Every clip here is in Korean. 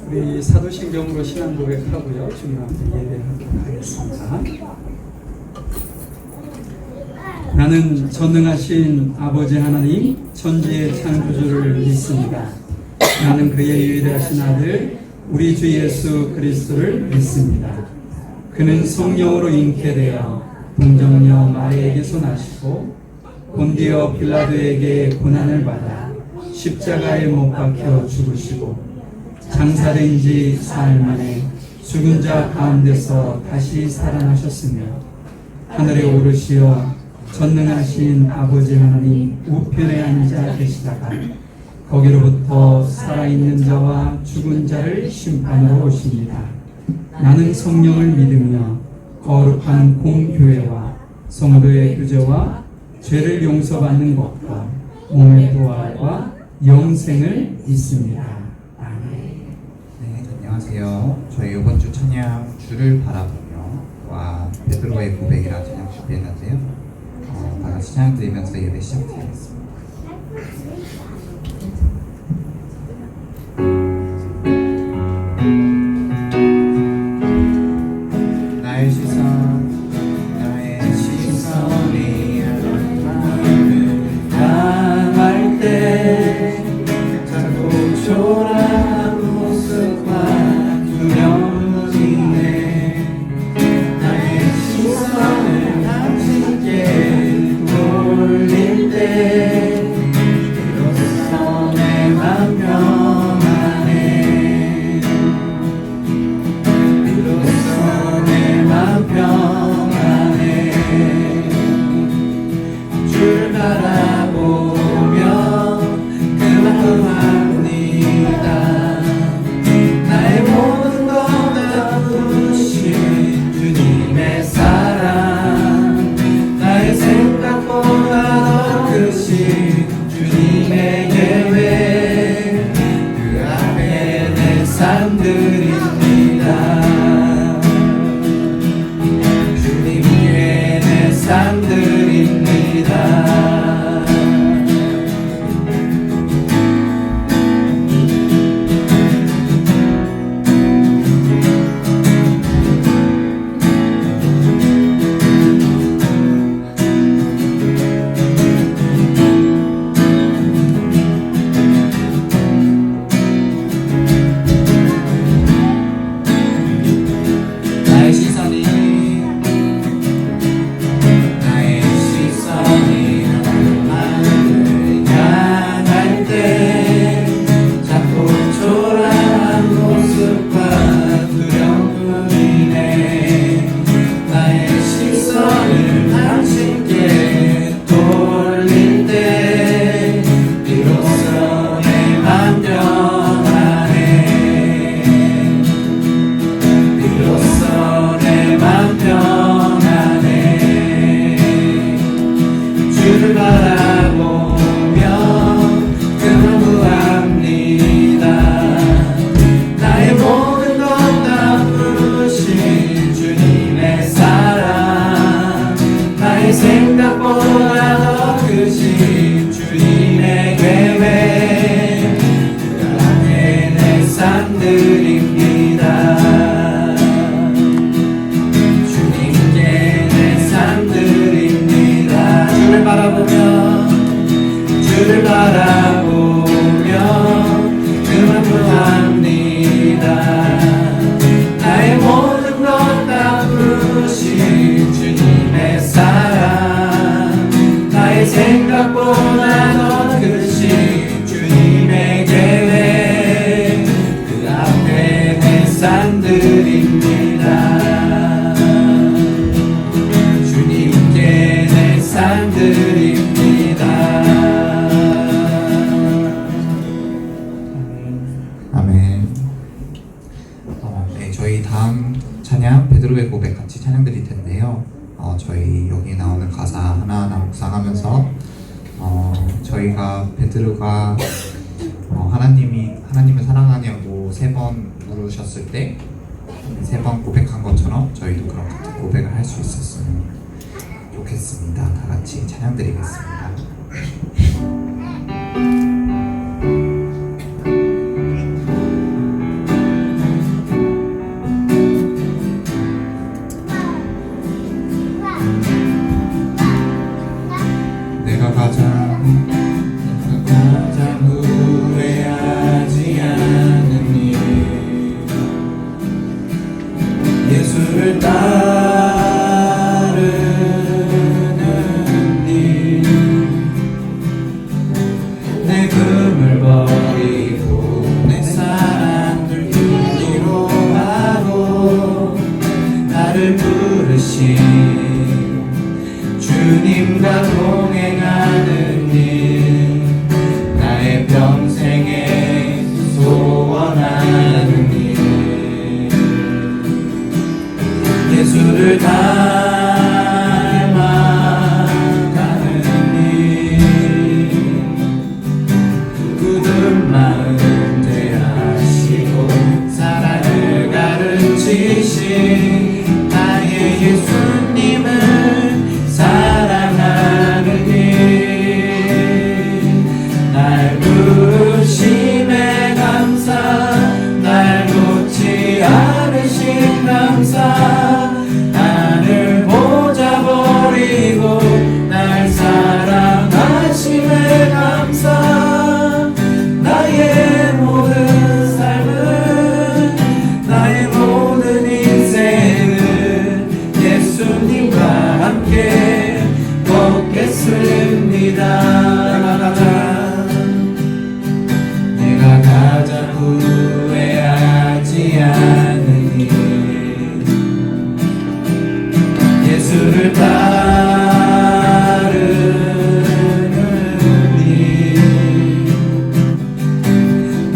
우리 사도신경으로 신앙 고백하고요. 주님 앞에 예배하도록 하겠습니다. 나는 전능하신 아버지 하나님 천지의 창조주를 믿습니다. 나는 그의 유일하신 아들 우리 주 예수 그리스도를 믿습니다. 그는 성령으로 잉태되어 동정녀 마리에게서 나시고 본디오 빌라도에게 고난을 받아 십자가에 못 박혀 죽으시고 장사된 지 사흘 만에 죽은 자 가운데서 다시 살아나셨으며 하늘에 오르시어 전능하신 아버지 하나님 우편에 앉아 계시다가 거기로부터 살아있는 자와 죽은 자를 심판하러 오십니다. 나는 성령을 믿으며 거룩한 공교회와 성도의 구제와 죄를 용서받는 것과 몸의 부활과 영생을 믿습니다. 아멘. 네, 안녕하세요. 저희 이번 주 찬양 주를 바라보며 와 베드로의 고백이라 찬양 준비했는데요. 다 같이 찬양 드리면서 예배 시작드리겠습니다. 나의 시선이 마음을 향할 때 자꾸 초라한 모습과 두려움이네. 나의 시선을 당신께 돌릴 때 비로소 내 맘 평안해. 비로소 내 맘 평안해. 줄 바라보며 그만큼 합니다. 나의 모든 것 다 부으신 주님의 사랑, 나의 생각보다 더 크신 주님의 계획, 그 앞에 내 삶 드립니다. 주님께 내 삶 드립니다. 나의 시선이 마음을 향할 때 자꾸 초라한 모습과 두려움이네. 나의 시선을 당신께 돌릴 때 비로소 내 맘 평안해. 비로소 내 맘 평안해. 주를 바라보며 그만 구합니다. 나의 모든 것 다 부으신 주님의 사랑, 나의 생각보다 더 크신 주님의 계획, 그 안에 내 삶 드립니다. 주님께 내 삶 드립니다. 주를 바라보며 그만 구합니다. 나의 모든 것 다 부으신 주님의 사랑, 나의 생각보다 더 크신 주님의 계획, 그 앞에 내 삶 드립니다. 주님께 내 삶 드립니다. 아멘. 네, 저희 다음 찬양 베드로의 고백 같이 찬양 드릴 텐데요. 저희 여기 나오는 가사 하나하나 묵상하면서 저희가 베드로가 하나님을 사랑하냐고 3번 물으셨을 때 3번 고백한 것처럼 저희도 그런 같은 고백을 할 수 있었으면 좋겠습니다. 다 같이 찬양 드리겠습니다.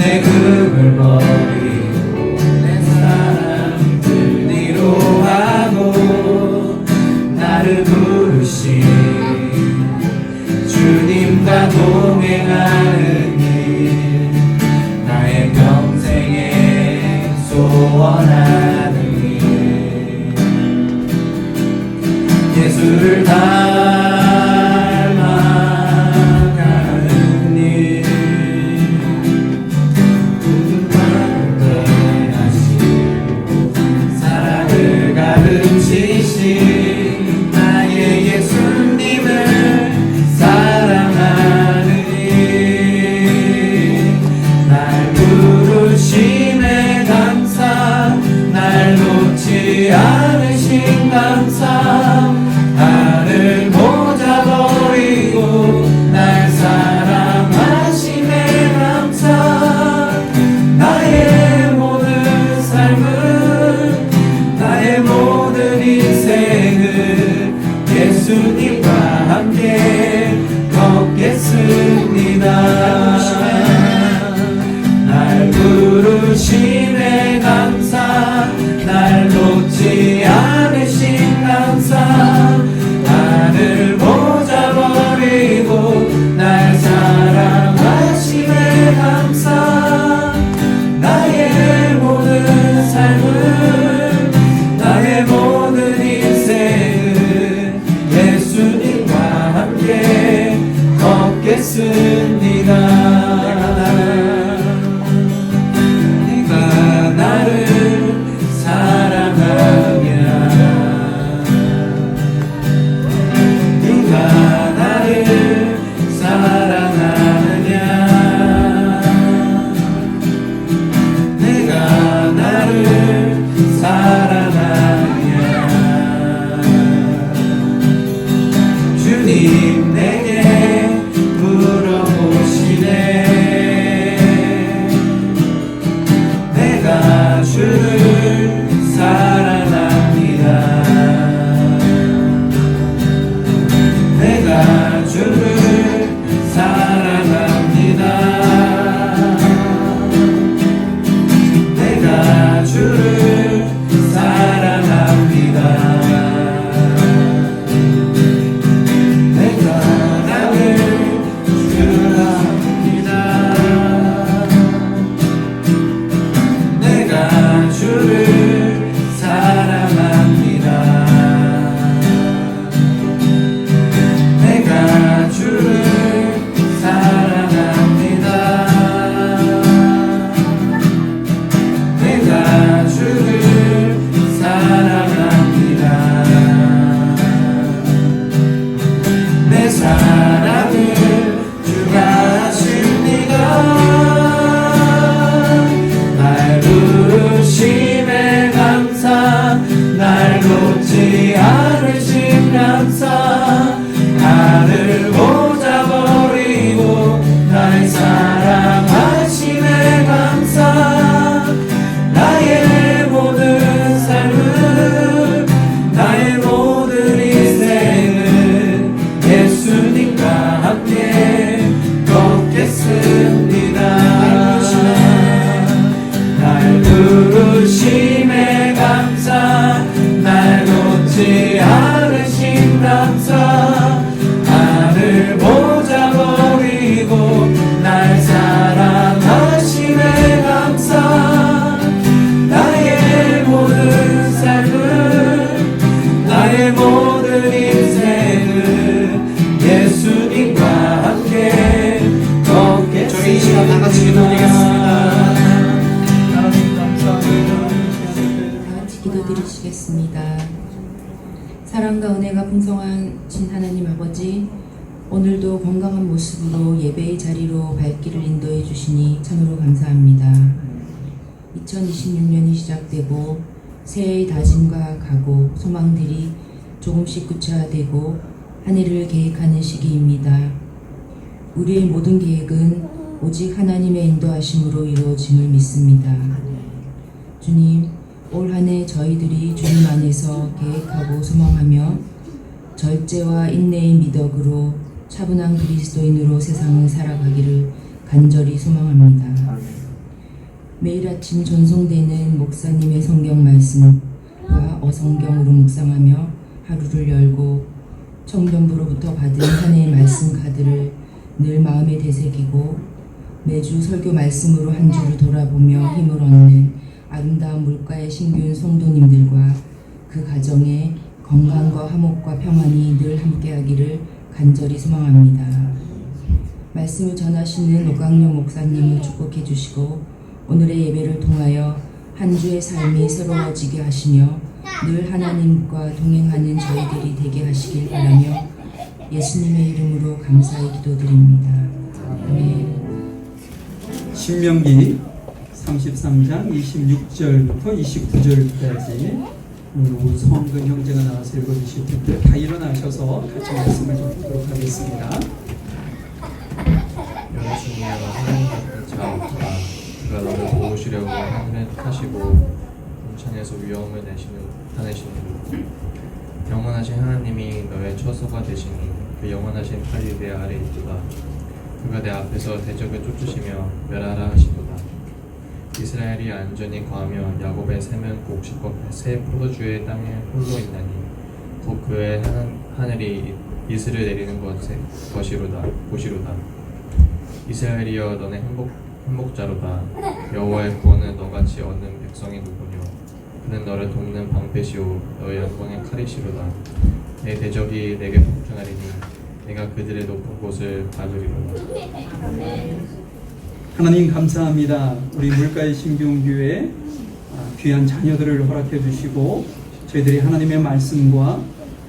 내금을 버리고 내 사랑들 위로하고 나를 부르신 주님과 동행하는 길 나의 평생에 소원하는 일 예수를 닮아가는 일 누군가를 떠나시고 사랑을 가르치신 나의 예수님을 사랑하는 일날 부르심에 감사 날 놓지 않으신 감사 나를 모자 버리고 날 사랑하심에 감사 나의 모든 삶은 나의 모든 인생을 예수님과 함께 걷겠습니다. 날 부르심에 감사 날 놓지 않으신 감사 나를 모자 버리고 날 사랑하심에 감사 나의 모든 삶은 나의 모든 인생은 예수님과 함께 걷겠습니다. 네가 나를 사랑하냐 네가 나를 사랑하느냐 내가 나를 사랑하느냐 주님 내게 물어보시네 내가 주를 사랑합니다 내가 주를 사랑합니다 내가 주를 사랑합니다 내가 나를 사랑합니다 내가 주를 사랑합니다 내가 주를 사랑합니다 내가 주를 사랑합니다 내 사랑을 주가 하십니다 날 부르심에 감사 날 놓지 않으신 감사 나를 모자 버리고 날 사랑하심에 감사 나의 모든 삶은 나의 모든 인생은 예수님과 함께 걷겠습니다 날 부르심에 감사 날 놓지 않으신 감사 나를 모자 버리고 날 사랑하심에 감사 나의 모든 삶은 나의 모든 인생은 예수님과 함께 걷겠습니다 저희 이 시간 다 같이 기도드리겠습니다 하나님 감사합니다 다 같이 기도드리시겠습니다. 사랑과 은혜가 풍성한 신 하나님 아버지, 오늘도 건강한 모습으로 예배의 자리로 발길을 인도해 주시니 참으로 감사합니다. 2026년이 시작되고 새해의 다짐과 각오, 소망들이 조금씩 구체화되고 한 해를 계획하는 시기입니다. 우리의 모든 계획은 오직 하나님의 인도하심으로 이루어짐을 믿습니다. 주님, 올 한 해 저희들이 주님 안에서 계획하고 소망하며 절제와 인내의 미덕으로 차분한 그리스도인으로 세상을 살아가기를 간절히 소망합니다. 매일 아침 전송되는 목사님의 성경 말씀과 어성경으로 묵상하며 하루를 열고 청년부로부터 받은 한 해의 말씀 카드를 늘 마음에 되새기고 매주 설교 말씀으로 한 주를 돌아보며 힘을 얻는 아름다운 물가의 신규인 성도님들과 그 가정에 건강과 화목과 평안이 늘 함께하기를 간절히 소망합니다. 말씀을 전하시는 오강영 목사님을 축복해 주시고 오늘의 예배를 통하여 한 주의 삶이 새로워지게 하시며 늘 하나님과 동행하는 저희들이 되게 하시길 바라며 예수님의 이름으로 감사히 기도드립니다. 아멘. 신명기 33장 26절부터 29절까지 오늘 성근 형제가 나와서 읽어주실 텐데 다 일어나셔서 같이 말씀을 좀 듣도록 하겠습니다. 여호수아가 하나님 앞에 자옵다. 그가 너를 도우시려고 하늘에 타시고 동창에서 위험을 나타내시는 영원하신 하나님이 너의 처소가 되시니 그 영원하신 팔이 내 아래 있도다. 그가 내 앞에서 대적을 쫓으시며 멸하라 하시도다. 이스라엘이 안전히 거하며 야곱의 샘은 곡식과 새 포도주의 땅에 홀로 있나니 곧 그의 하늘이 이슬을 내리는 것이로다. 이스라엘이여 너는 행복자로다. 여호와의 구원은 너같이 얻는 백성이 누구뇨. 그는 너를 돕는 방패시오 너의 영광의 칼이시로다. 내 대적이 내게 폭행하리니 내가 그들의 높은 곳을 밟으리로다. 하나님 감사합니다. 우리 물가의 신기온교회 귀한 자녀들을 허락해 주시고 저희들이 하나님의 말씀과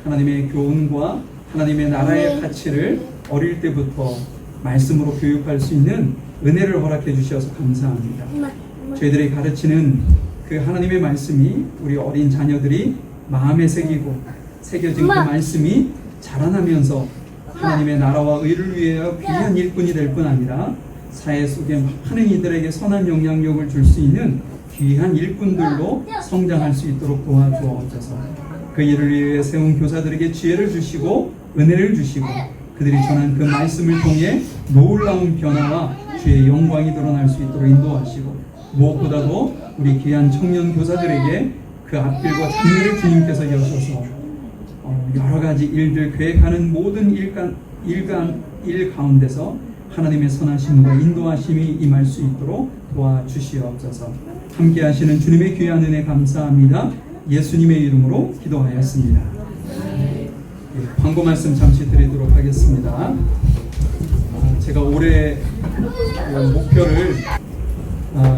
하나님의 교훈과 하나님의 나라의 가치를 어릴 때부터 말씀으로 교육할 수 있는 은혜를 허락해 주셔서 감사합니다. 저희들이 가르치는 그 하나님의 말씀이 우리 어린 자녀들이 마음에 새겨진 그 말씀이 자라나면서 하나님의 나라와 의를 위하여 귀한 일꾼이 될 뿐 아니라 사회 속에 많은 이들에게 선한 영향력을 줄 수 있는 귀한 일꾼들로 성장할 수 있도록 도와주옵소서. 그 일을 위해 세운 교사들에게 지혜를 주시고 은혜를 주시고 그들이 전한 그 말씀을 통해 놀라운 변화와 주의 영광이 드러날 수 있도록 인도하시고 무엇보다도 우리 귀한 청년 교사들에게 그 앞길과 장래를 주님께서 여셔서 여러 가지 일들 계획하는 모든 일 가운데서 하나님의 선하심과 인도하심이 임할 수 있도록 도와주시옵소서. 함께 하시는 주님의 귀한 은혜 감사합니다. 예수님의 이름으로 기도하였습니다. 광고 말씀 잠시 드리도록 하겠습니다. 제가 올해 목표를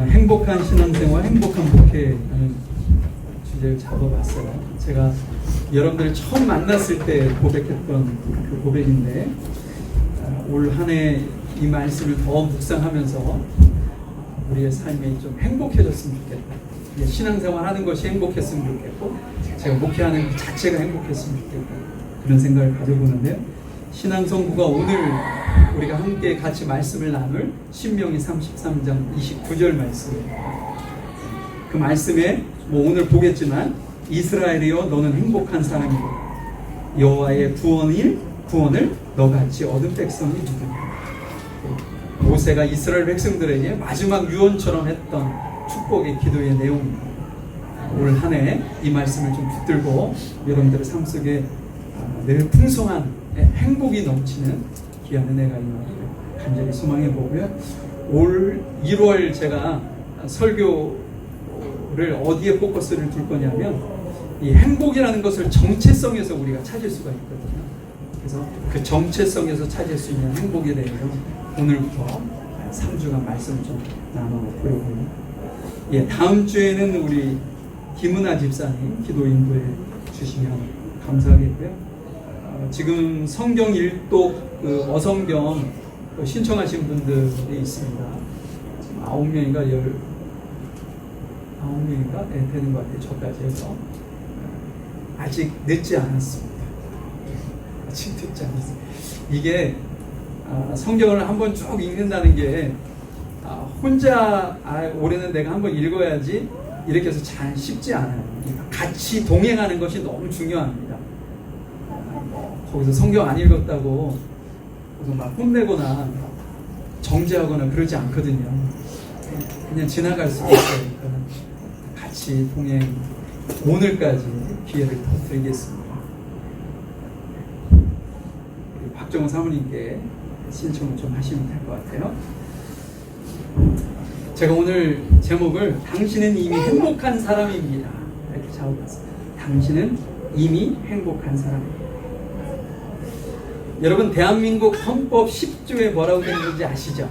행복한 신앙생활, 행복한 목회라는 주제를 잡아봤어요. 제가 여러분들 처음 만났을 때 고백했던 그 고백인데 올 한 해 이 말씀을 더 묵상하면서 우리의 삶이 좀 행복해졌으면 좋겠다. 신앙생활 하는 것이 행복했으면 좋겠고 제가 목회하는 그 자체가 행복했으면 좋겠다. 그런 생각을 가져보는데요. 신앙성구가 오늘 우리가 함께 같이 말씀을 나눌 신명기 33장 29절 말씀입니다. 그 말씀에 오늘 보겠지만 이스라엘이여 너는 행복한 사람이고 여호와의 구원을 너같이 얻은 백성이 누구냐. 모세가 이스라엘 백성들에게 마지막 유언처럼 했던 축복의 기도의 내용입니다. 올 한 해 이 말씀을 좀 붙들고 여러분들의 삶 속에 늘 풍성한 행복이 넘치는 귀한 은혜가 임하기를 간절히 소망해 보고요. 올 1월 제가 설교를 어디에 포커스를 둘 거냐면 이 행복이라는 것을 정체성에서 우리가 찾을 수가 있거든요. 그래서 그 정체성에서 찾을 수 있는 행복에 대해서 오늘부터 3주간 말씀을 좀 나눠보려고요. 다음 주에는 우리 김은아 집사님 기도 인도해 주시면 감사하겠고요. 지금 성경 일독 그 어성경 신청하신 분들이 있습니다. 9명인가 9명인가 되는 것 같아요. 저까지 해서 아직 늦지 않았습니다. 이게 성경을 한번 쭉 읽는다는 게 혼자 올해는 내가 한번 읽어야지 이렇게 해서 잘 쉽지 않아요. 같이 동행하는 것이 너무 중요합니다. 거기서 성경 안 읽었다고 막 혼내거나 정죄하거나 그러지 않거든요. 그냥 지나갈 수도 있으니까 같이 동행 오늘까지 기회를 더 드리겠습니다. 박정호 사모님께 신청을 좀 하시면 될 것 같아요. 제가 오늘 제목을 당신은 이미 행복한 사람입니다 이렇게 잡아봤습니다. 당신은 이미 행복한 사람입니다. 여러분 대한민국 헌법 10조에 뭐라고 되어 있는지 아시죠?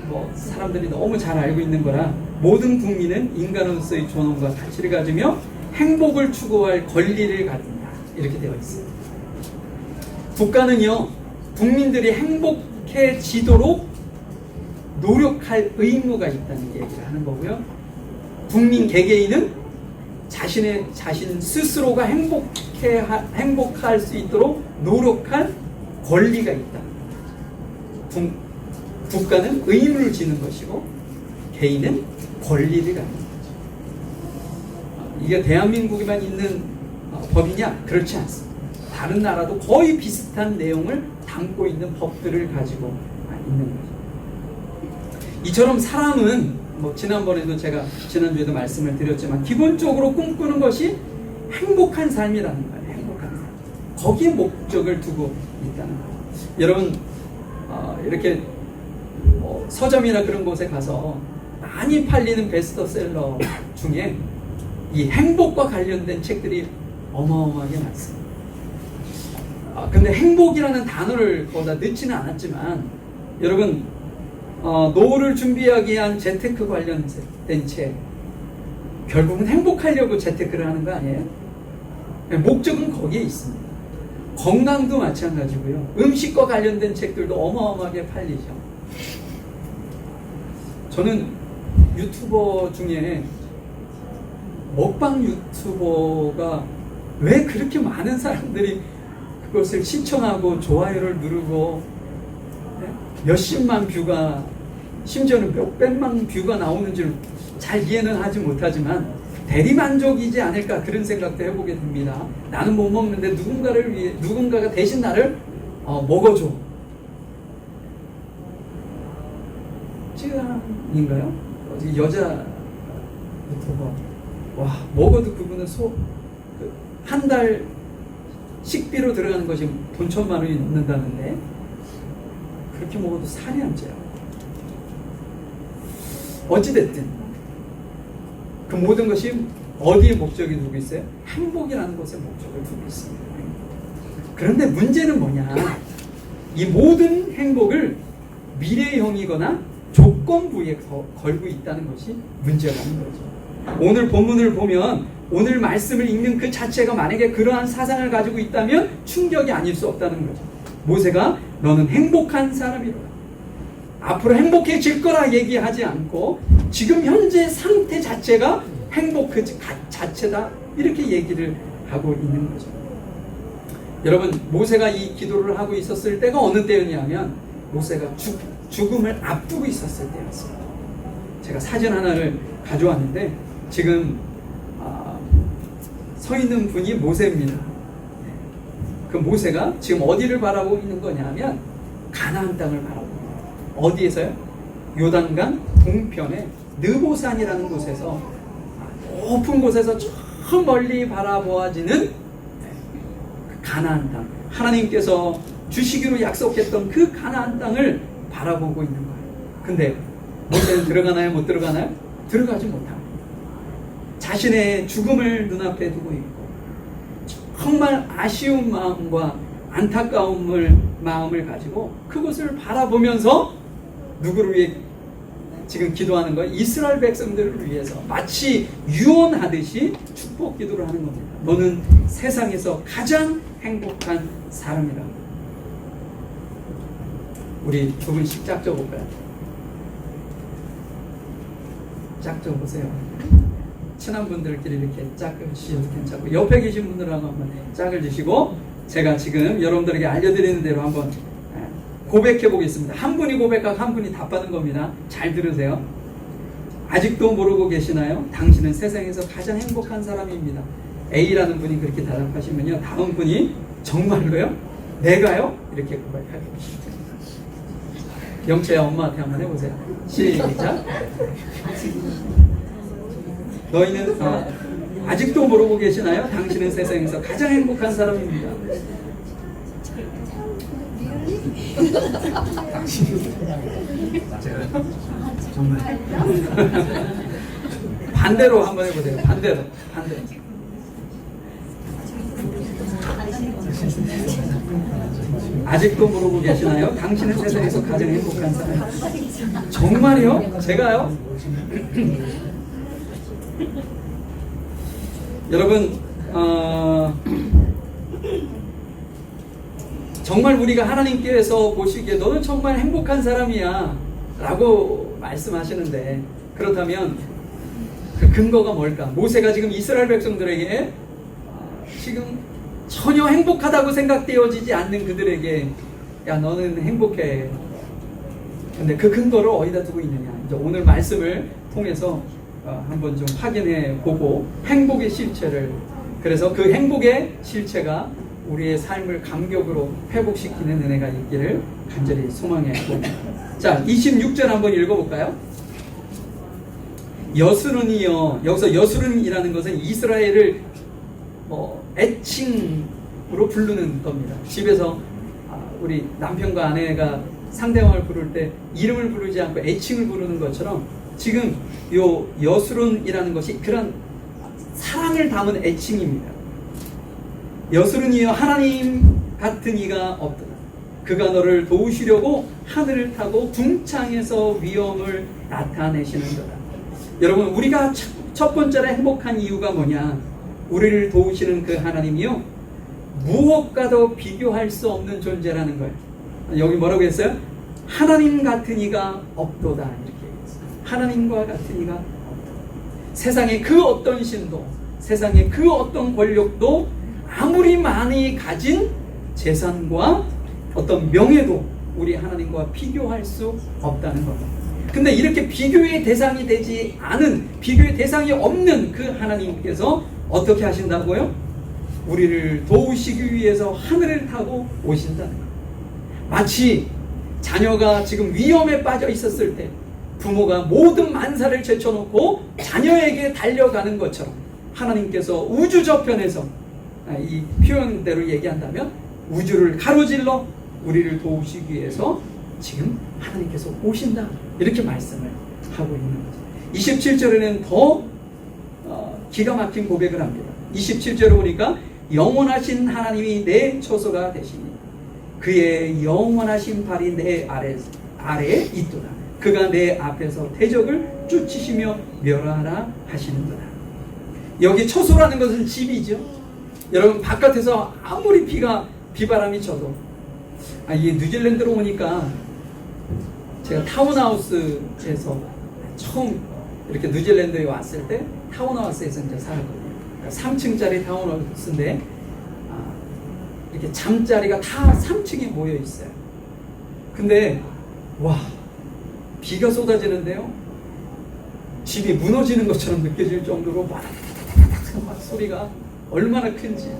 뭐 사람들이 너무 잘 알고 있는 거라 모든 국민은 인간으로서의 존엄과 가치를 가지며 행복을 추구할 권리를 가진다 이렇게 되어 있습니다. 국가는요 국민들이 행복해지도록 노력할 의무가 있다는 얘기를 하는 거고요. 국민 개개인은 자신 스스로가 행복할 수 있도록 노력할 권리가 있다. 국가는 의무를 지는 것이고 개인은 권리를 갖는 거죠. 이게 대한민국에만 있는 법이냐? 그렇지 않습니다. 다른 나라도 거의 비슷한 내용을 담고 있는 법들을 가지고 있는 거죠. 이처럼 사람은 지난번에도 제가 지난주에도 말씀을 드렸지만 기본적으로 꿈꾸는 것이 행복한 삶이라는 거예요. 행복한 삶. 거기에 목적을 두고 있다는 거예요. 여러분 이렇게 서점이나 그런 곳에 가서 많이 팔리는 베스트셀러 중에 이 행복과 관련된 책들이 어마어마하게 많습니다. 근데 행복이라는 단어를 거기다 넣지는 않았지만 여러분 노후를 준비하기 위한 재테크 관련된 책 결국은 행복하려고 재테크를 하는 거 아니에요? 목적은 거기에 있습니다. 건강도 마찬가지고요. 음식과 관련된 책들도 어마어마하게 팔리죠. 저는 유튜버 중에 먹방 유튜버가 왜 그렇게 많은 사람들이 그것을 시청하고 좋아요를 누르고 몇십만 뷰가 심지어는 몇백만 뷰가 나오는지를 잘 이해는 하지 못하지만 대리만족이지 않을까 그런 생각도 해보게 됩니다. 나는 못 먹는데 누군가가 대신 나를 먹어줘. 찌랑인가요? 여자 유튜버. 와, 먹어도 그분은 한 달 식비로 들어가는 것이 돈 1,000만 원이 넘는다는데 그렇게 먹어도 살이 안 쪄요. 어찌됐든 그 모든 것이 어디에 목적이 두고 있어요? 행복이라는 것에 목적을 두고 있습니다. 그런데 문제는 뭐냐? 이 모든 행복을 미래형이거나 조건부에 걸고 있다는 것이 문제라는 거죠. 오늘 본문을 보면 오늘 말씀을 읽는 그 자체가 만약에 그러한 사상을 가지고 있다면 충격이 아닐 수 없다는 거죠. 모세가 너는 행복한 사람이로다. 앞으로 행복해질 거라 얘기하지 않고 지금 현재 상태 자체가 행복 그 자체다 이렇게 얘기를 하고 있는 거죠. 여러분 모세가 이 기도를 하고 있었을 때가 어느 때였냐면 모세가 죽음을 앞두고 있었을 때였어요. 제가 사진 하나를 가져왔는데 지금 서 있는 분이 모세입니다. 그 모세가 지금 어디를 바라보고 있는 거냐면 가나안 땅을 바라보고 있는 거예요. 어디에서요? 요단강 동편의 느보산이라는 곳에서 높은 곳에서 저 멀리 바라보아지는 그 가나안 땅, 하나님께서 주시기로 약속했던 그 가나안 땅을 바라보고 있는 거예요. 근데 모세는 들어가나요? 못 들어가나요? 들어가지 못합니다. 자신의 죽음을 눈앞에 두고 있고 정말 아쉬운 마음과 안타까운 마음을 가지고 그곳을 바라보면서 누구를 위해 지금 기도하는 거예요? 이스라엘 백성들을 위해서 마치 유언하듯이 축복 기도를 하는 겁니다. 너는 세상에서 가장 행복한 사람이라고. 우리 두 분씩 짝 적어볼까요? 짝 적어보세요. 친한 분들끼리 이렇게 짝을 주셔도 괜찮고 옆에 계신 분들하고 한번 짝을 주시고 제가 지금 여러분들에게 알려드리는 대로 한번 고백해 보겠습니다. 한 분이 고백하고 한 분이 답하는 겁니다. 잘 들으세요. 아직도 모르고 계시나요? 당신은 세상에서 가장 행복한 사람입니다. A라는 분이 그렇게 대답하시면요, 다음 분이 정말로요? 내가요? 이렇게 고백하게 됩니다. 영채야 엄마한테 한번 해보세요. 시작. 너희는 아직도 모르고 계시나요? 당신은 세상에서 가장 행복한 사람입니다. 정말 반대로 한번 해보세요. 반대로. 아직도 모르고 계시나요? 당신은 세상에서 가장 행복한 사람. 정말요? 제가요? 여러분, 정말 우리가 하나님께서 보시기에 너는 정말 행복한 사람이야 라고 말씀하시는데, 그렇다면 그 근거가 뭘까? 모세가 지금 이스라엘 백성들에게 지금 전혀 행복하다고 생각되어지지 않는 그들에게 야 너는 행복해. 근데 그 근거를 어디다 두고 있느냐? 이제 오늘 말씀을 통해서 한번 좀 확인해 보고 행복의 실체를, 그래서 그 행복의 실체가 우리의 삶을 감격으로 회복시키는 은혜가 있기를 간절히 소망해 봅니다. 자, 26절 한번 읽어볼까요? 여스룬이여. 여기서 여스룬이라는 것은 이스라엘을 애칭으로 부르는 겁니다. 집에서 우리 남편과 아내가 상대방을 부를 때 이름을 부르지 않고 애칭을 부르는 것처럼 지금 요 여스룬이라는 것이 그런 사랑을 담은 애칭입니다. 여스룬이여 하나님 같은 이가 없더라. 그가 너를 도우시려고 하늘을 타고 궁창에서 위엄을 나타내시는도다. 여러분, 우리가 첫 번째로 행복한 이유가 뭐냐? 우리를 도우시는 그 하나님이요, 무엇과도 비교할 수 없는 존재라는 거예요. 여기 뭐라고 했어요? 하나님 같은 이가 없도다, 이렇게 얘기했어요. 하나님과 같은 이가 없도다. 세상의 그 어떤 신도, 세상의 그 어떤 권력도 아무리 많이 가진 재산과 어떤 명예도 우리 하나님과 비교할 수 없다는 겁니다. 근데 이렇게 비교의 대상이 되지 않은, 비교의 대상이 없는 그 하나님께서 어떻게 하신다고요? 우리를 도우시기 위해서 하늘을 타고 오신다는 거예요. 마치 자녀가 지금 위험에 빠져 있었을 때 부모가 모든 만사를 제쳐놓고 자녀에게 달려가는 것처럼 하나님께서 우주 저편에서, 이 표현대로 얘기한다면 우주를 가로질러 우리를 도우시기 위해서 지금 하나님께서 오신다, 이렇게 말씀을 하고 있는 거죠. 27절에는 더 기가 막힌 고백을 합니다. 27절에 보니까 영원하신 하나님이 내 처소가 되시니 그의 영원하신 발이 내 아래에 있도다. 그가 내 앞에서 대적을 쫓으시며 멸하라 하시는도다. 여기 처소라는 것은 집이죠. 여러분, 바깥에서 아무리 비바람이 쳐도, 이게 뉴질랜드로 오니까 제가 타운하우스에서 처음 이렇게 뉴질랜드에 왔을 때 타운하우스에서 이제 살았거든요. 그러니까 3층짜리 타운하우스인데 이렇게 잠자리가 다 3층에 모여 있어요. 근데 와, 비가 쏟아지는데요, 집이 무너지는 것처럼 느껴질 정도로 막 소리가 얼마나 큰지.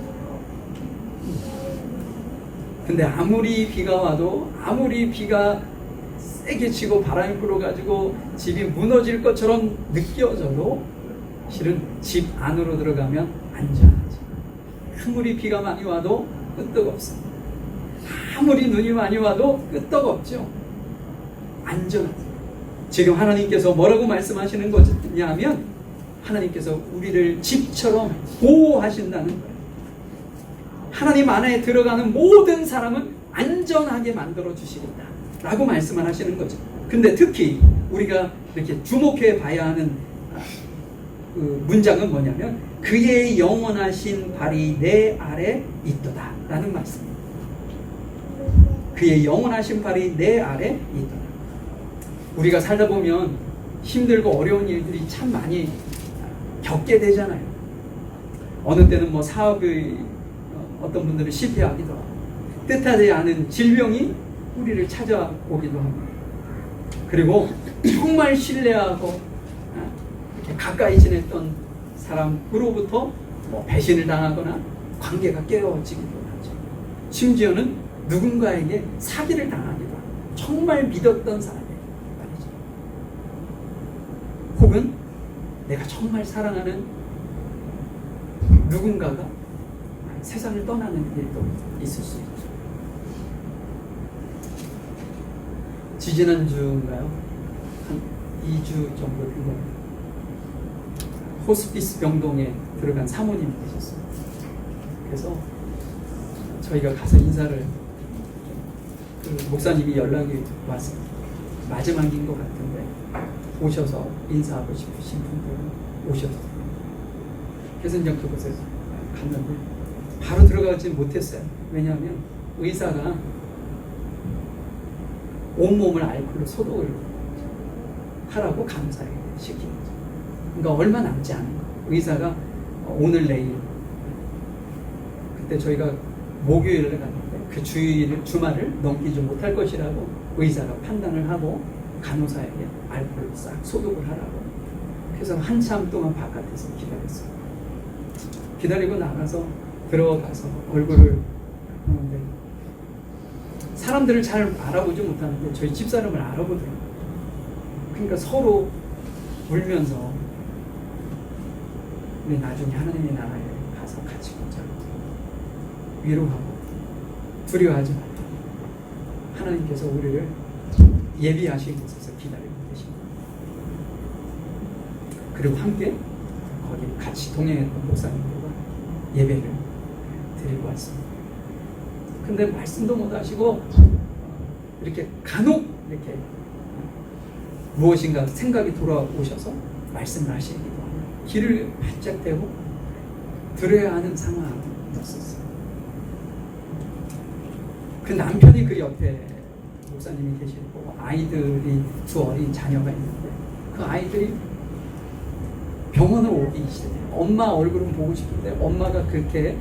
근데 아무리 비가 와도, 아무리 비가 세게 치고 바람이 불어가지고 집이 무너질 것처럼 느껴져도 실은 집 안으로 들어가면 안전하죠. 아무리 비가 많이 와도 끄떡없습니다. 아무리 눈이 많이 와도 끄떡없죠. 안전하죠. 지금 하나님께서 뭐라고 말씀하시는 거냐 하면, 하나님께서 우리를 집처럼 보호하신다는 거예요. 하나님 안에 들어가는 모든 사람은 안전하게 만들어 주시겠다 라고 말씀을 하시는 거죠. 근데 특히 우리가 이렇게 주목해 봐야 하는 그 문장은 뭐냐면, 그의 영원하신 발이 내 아래 있도다 라는 말씀입니다. 그의 영원하신 발이 내 아래 있도다. 우리가 살다 보면 힘들고 어려운 일들이 참 많이 겪게 되잖아요. 어느 때는 뭐 사업의 어떤 분들은 실패하기도 하고, 뜻하지 않은 질병이 우리를 찾아오기도 합니다. 그리고 정말 신뢰하고 이렇게 가까이 지냈던 사람으로부터 뭐 배신을 당하거나 관계가 깨어지기도 하죠. 심지어는 누군가에게 사기를 당하기도 합니다. 정말 믿었던 사람에게 말이죠. 혹은 내가 정말 사랑하는 누군가가 세상을 떠나는 일도 있을 수 있죠. 지지난주인가요? 한 2주 정도 된 겁니다. 호스피스 병동에 들어간 사모님이 계셨어요. 그래서 저희가 가서 인사를, 그 목사님이 연락이 왔어요. 마지막인 것 같은데 오셔서 인사하고 싶으신 분들은 오셨어요. 그래서 이제 그곳에 갔는데 바로 들어가지 못했어요. 왜냐하면 의사가 온몸을 알코올로 소독을 하라고 감사를 시키는 거죠. 그러니까 얼마 남지 않은 거예요. 의사가 오늘 내일, 그때 저희가 목요일에 갔는데 그 주말을 넘기지 못할 것이라고 의사가 판단을 하고 간호사에게 알코올로 싹 소독을 하라고. 그래서 한참 동안 바깥에서 기다렸어요. 기다리고 나가서 들어가서 얼굴을 보는데 사람들을 잘 알아보지 못하는데 저희 집사람을 알아보더라고요. 그러니까 서로 울면서 우리 나중에 하나님의 나라에 가서 같이 보자, 위로하고 두려워하지 말자, 하나님께서 우리를 예비하신 곳에서 기다리고 계십니다. 그리고 함께 거기 같이 동행했던 목사님들과 예배를 드리고 왔습니다. 근데 말씀도 못 하시고 이렇게 간혹 이렇게 무엇인가 생각이 돌아오셔서 말씀을 하시기도 하고 길을 바짝 대고 들어야 하는 상황이었었어요. 그 남편이 그 옆에 목사님이 계시고 아이들이 두 어린 자녀가 있는데 그 아이들이 병원을 오기 시작해요. 엄마 얼굴은 보고 싶은데 엄마가 그렇게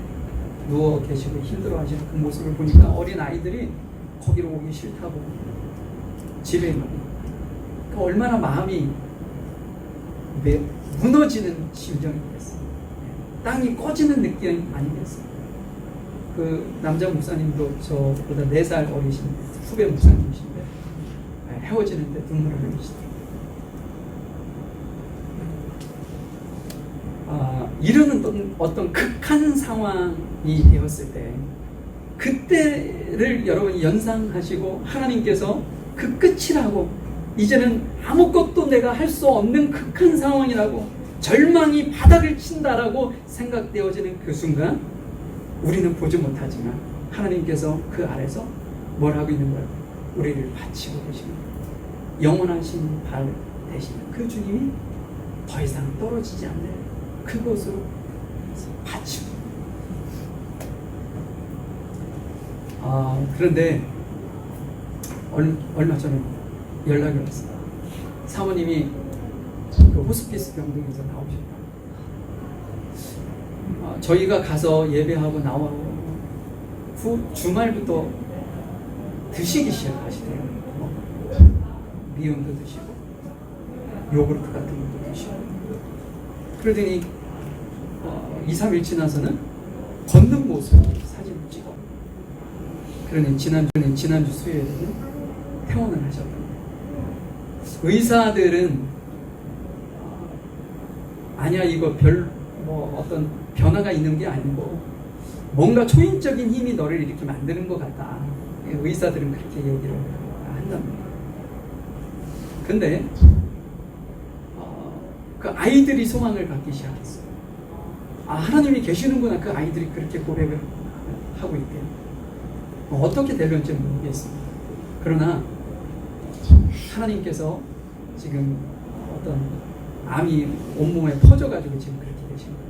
누워 계시고 힘들어하시는 그 모습을 보니까 어린 아이들이 거기로 오기 싫다고 집에 있는 거예요. 그러니까 얼마나 마음이 무너지는 심정이겠어요. 땅이 꺼지는 느낌 아니겠어요. 그 남자 목사님도 저보다 4살 어리신 후배 목사님이신데 헤어지는데 눈물을 흘리시더라고요. 이런 어떤 극한 상황이 되었을 때 그때를 여러분이 연상하시고 하나님께서 그 끝이라고, 이제는 아무것도 내가 할 수 없는 극한 상황이라고, 절망이 바닥을 친다라고 생각되어지는 그 순간 우리는 보지 못하지만 하나님께서 그 아래서 뭘 하고 있는 거예요? 우리를 바치고 계시는 거예요. 영원하신 발 되시는 그 주님이 더 이상 떨어지지 않는 그곳으로 바치고. 그런데 얼마 전에 연락이 왔어요. 사모님이 그 호스피스 병동에서 나오셨다. 저희가 가서 예배하고 나오고 후 주말부터 드시기 시작하시대요. 미음도 드시고 요구르트 같은 것도 드시고. 그러더니 2, 3일 지나서는 걷는 모습 사진을 찍어. 그러니 지난주 수요일에는 퇴원을 하셨다. 의사들은 아니야, 이거 어떤 변화가 있는 게 아니고 뭔가 초인적인 힘이 너를 이렇게 만드는 것 같다. 의사들은 그렇게 얘기를 한답니다. 근데 그 아이들이 소망을 갖기 시작했어요. 하나님이 계시는구나. 그 아이들이 그렇게 고백을 하고 있대요. 어떻게 될런지 모르겠습니다. 그러나 하나님께서 지금 어떤 암이 온몸에 퍼져가지고 지금 그렇게 되신 건데,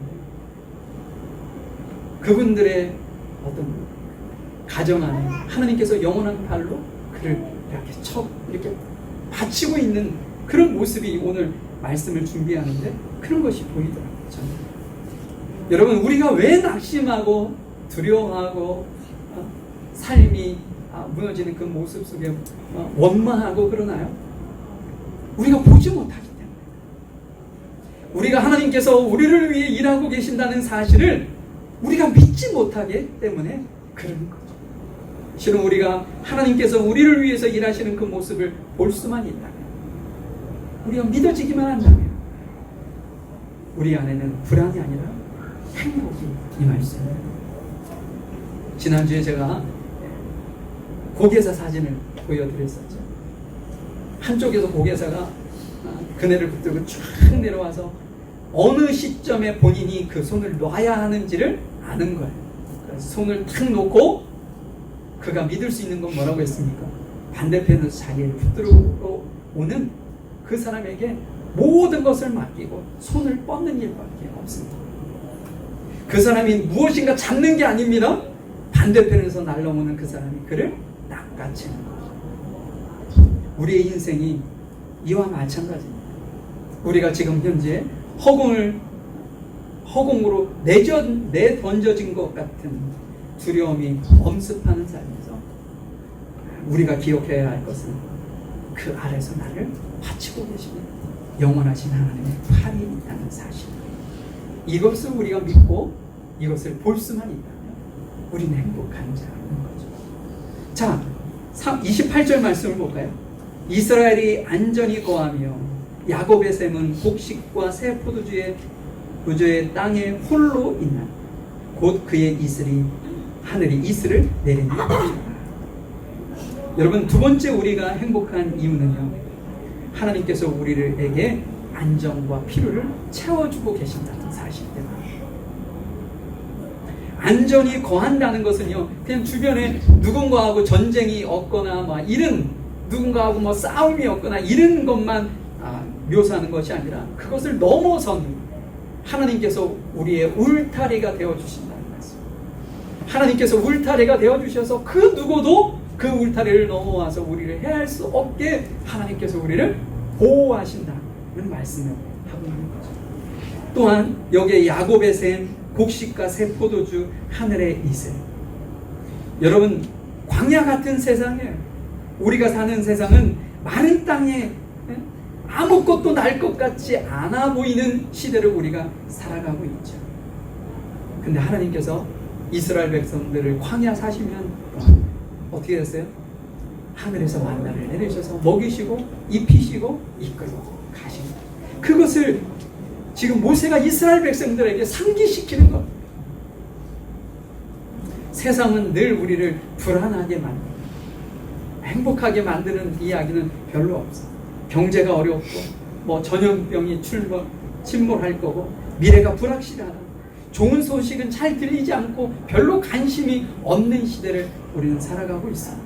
그분들의 어떤 가정 안에 하나님께서 영원한 발로 그를 이렇게 받치고 있는 그런 모습이 오늘 말씀을 준비하는데 그런 것이 보이더라고요. 저는. 여러분, 우리가 왜 낙심하고 두려워하고 삶이 무너지는 그 모습 속에 원망하고 그러나요? 우리가 보지 못하기 때문에, 우리가 하나님께서 우리를 위해 일하고 계신다는 사실을 우리가 믿지 못하기 때문에 그러는 거죠. 실은 우리가 하나님께서 우리를 위해서 일하시는 그 모습을 볼 수만 있다면, 우리가 믿어지기만 한다면 우리 안에는 불안이 아니라 행복이 임할 수 있는. 지난주에 제가 고개사 사진을 보여드렸었죠. 한쪽에서 고개사가 그네를 붙들고 쫙 내려와서 어느 시점에 본인이 그 손을 놔야 하는지를 아는 거예요. 그래서 손을 탁 놓고 그가 믿을 수 있는 건 뭐라고 했습니까? 반대편에서 자기를 붙들어 오는 그 사람에게 모든 것을 맡기고 손을 뻗는 일밖에 없습니다. 그 사람이 무엇인가 잡는 게 아닙니다. 반대편에서 날아오는 그 사람이 그를 낚아채는 거죠. 우리의 인생이 이와 마찬가지입니다. 우리가 지금 현재 허공으로 내던져진 것 같은 두려움이 엄습하는 삶에서 우리가 기억해야 할 것은 그 아래서 나를 바치고 계시는 영원하신 하나님의 팔이 있다는 사실. 이것을 우리가 믿고 이것을 볼 수만 있다면 우리는 행복한 자인 거죠. 자, 28절 말씀을 볼까요? 이스라엘이 안전히 거하며 야곱의 샘은 곡식과 새 포도주의 땅에 홀로 있나 곧 그의 하늘이 이슬을 내리는 것이다. 여러분, 두 번째 우리가 행복한 이유는요, 하나님께서 우리에게 안정과 필요를 채워주고 계신다는 사실 때문에. 안전히 거한다는 것은요, 그냥 주변에 누군가하고 전쟁이 없거나 누군가하고 싸움이 없거나 이런 것만 묘사하는 것이 아니라 그것을 넘어선 하나님께서 우리의 울타리가 되어주신다는 말씀. 하나님께서 울타리가 되어주셔서 그 누구도 그 울타리를 넘어와서 우리를 해할 수 없게 하나님께서 우리를 보호하신다는 말씀을 하고 있는 거죠. 또한 여기에 야곱의 샘, 곡식과 새 포도주, 하늘의 이슬. 여러분, 광야 같은 세상에 우리가 사는 세상은 마른 땅에 아무것도 날 것 같지 않아 보이는 시대를 우리가 살아가고 있죠. 근데 하나님께서 이스라엘 백성들을 광야 40년 동안 어떻게 됐어요? 하늘에서 만나를 내리셔서 먹이시고 입히시고 이끌고 가십니다. 그것을 지금 모세가 이스라엘 백성들에게 상기시키는 것. 세상은 늘 우리를 불안하게 만들고 행복하게 만드는 이야기는 별로 없어. 경제가 어렵고 전염병이 침몰할 거고 미래가 불확실하다. 좋은 소식은 잘 들리지 않고 별로 관심이 없는 시대를 우리는 살아가고 있습니다.